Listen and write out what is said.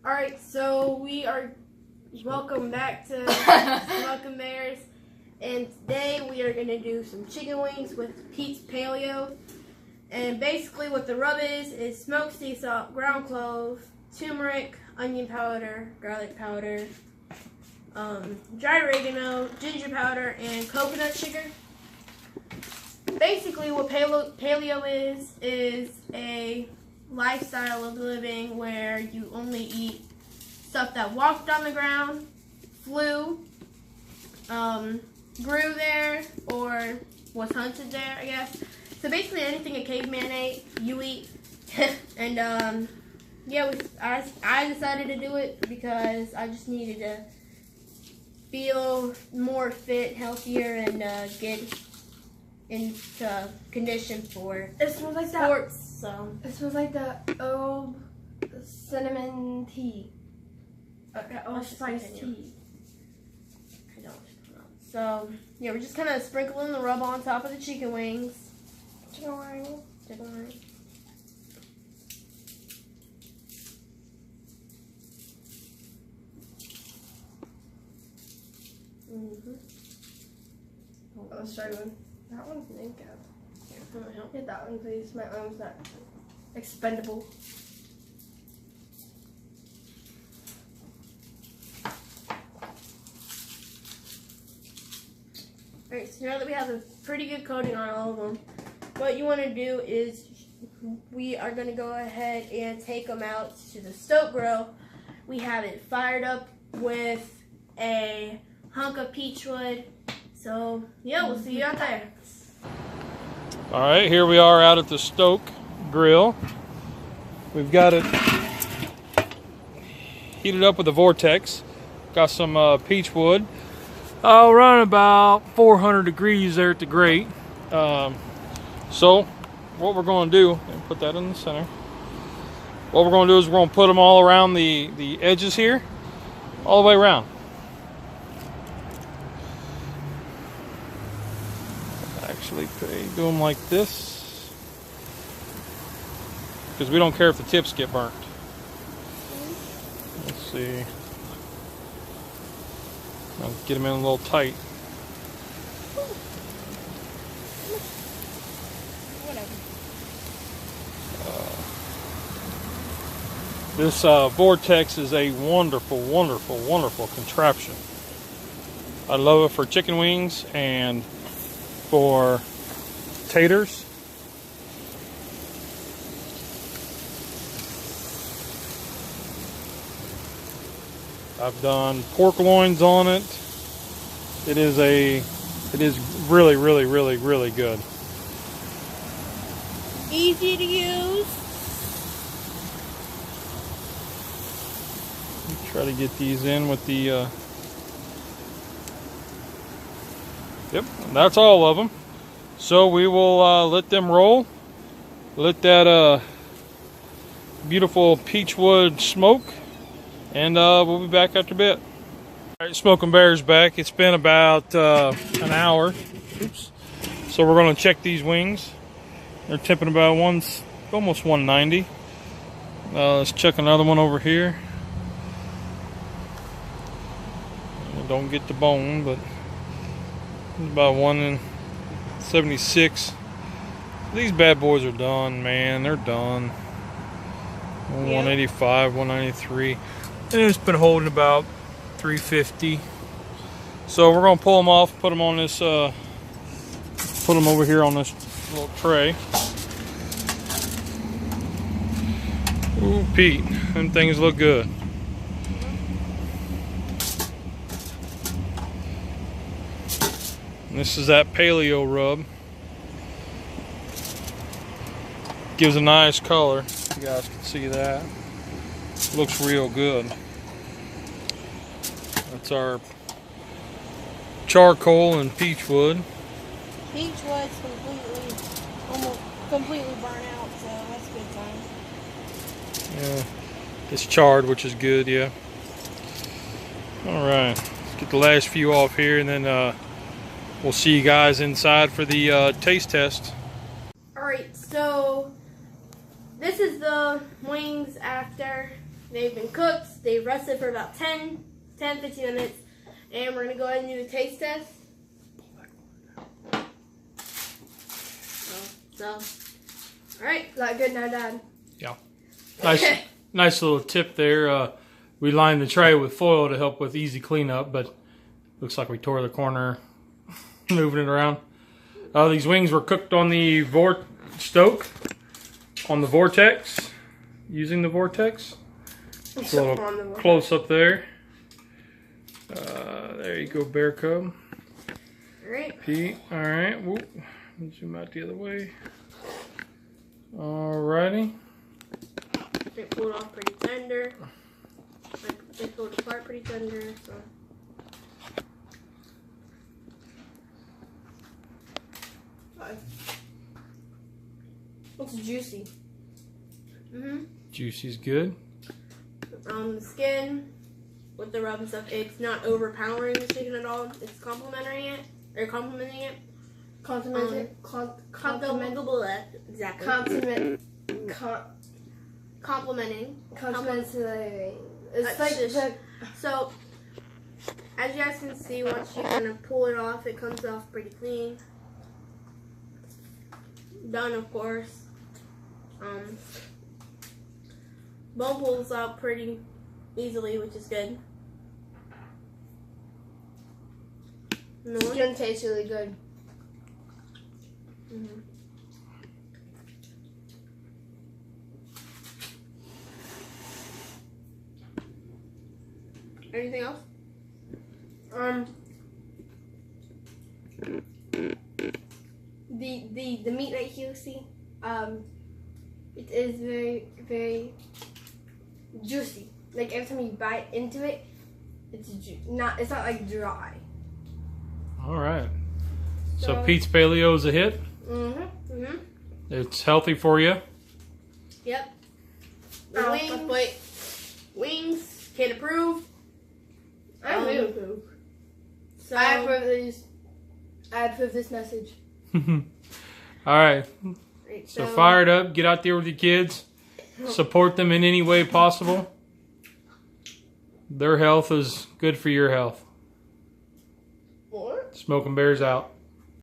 Alright, so welcome back to Smoking Bears, and today we are going to do some chicken wings with Peytes Paleo. And basically what the rub is smoked sea salt, ground cloves, turmeric, onion powder, garlic powder, dry oregano, ginger powder, and coconut sugar. Basically what paleo is a lifestyle of living where you only eat stuff that walked on the ground, flew, grew there, or was hunted there, I guess. So basically anything a caveman ate, you eat. And yeah, I decided to do it because I just needed to feel more fit, healthier, and get into condition for sports. So it smells like the old cinnamon tea. Old spice tea. I don't know. So yeah, we're just kind of sprinkling the rub on top of the chicken wings. Chicken wings. Chicken wings. Let's try one. That one's naked. Get that one, please. My arm's not expendable. Alright, so now that we have a pretty good coating on all of them, what you want to do is we are going to go ahead and take them out to the STOK grill. We have it fired up with a hunk of peach wood. So yeah, we'll see you out there. Alright, here we are out at the STOK grill. We've got it heated up with a vortex. Got some peach wood. I'll run about 400 degrees there at the grate. So what we're going to do, and put that in the center. What we're going to do is we're going to put them all around the edges here, all the way around. Actually, do them like this, because we don't care if the tips get burnt. Let's see. I'll get them in a little tight. This vortex is a wonderful, wonderful, wonderful contraption. I love it for chicken wings and for taters. I've done pork loins on it. It is really, really, really, really good. Easy to use. Try to get these in with the yep, that's all of them. So we will let them roll. Let that beautiful peach wood smoke, and we'll be back after a bit. All right, Smoking Bear's back. It's been about an hour. Oops. So we're going to check these wings. They're tipping about almost 190. Let's check another one over here. Don't get the bone, but it's about 176. These bad boys are done, man. They're done. 185, 193. And it's been holding about 350. So we're gonna pull them off, put them on this, put them over here on this little tray. Ooh, Pete, them things look good. And this is that paleo rub. Gives a nice color. You guys can see that. Looks real good. That's our charcoal and peach wood. Peach wood's almost completely burnt out, so that's a good sign. Yeah, it's charred, which is good. Yeah. All right, let's get the last few off here, and then we'll see you guys inside for the taste test. Alright, so this is the wings after They've been cooked. They've rested for about 10, 15 minutes. And we're going to go ahead and do the taste test. Alright. Is that good now, Dad? Yeah. Nice little tip there. We lined the tray with foil to help with easy cleanup, but looks like we tore the corner moving it around. These wings were cooked on the STOK, on the vortex, using the vortex. It's a little close up there. There you go, Bear Cub. Alright. Pete, alright. Whoop. Zoom out the other way. Alrighty. They pulled off pretty tender. They pulled apart pretty tender, so. It's juicy. Juicy's good. The skin with the rub and stuff, it's not overpowering the chicken at all. It's complimenting it. Complimenting. Exactly. Complimenting. It's like so. As you guys can see, once you kind of pull it off, it comes off pretty clean. Done, of course. Bone pulls out pretty easily, which is good. Skin tastes really good. Anything else? The meat right here, see, it is very, very juicy. Like every time you bite into it, it's not like dry. All right. So Pete's Paleo is a hit. It's healthy for you. Yep. Wings, kid approved. I approve. So I approve this message. All right. So Fire it up. Get out there with your kids. Support them in any way possible. Their health is good for your health. What? Smoking Bears out.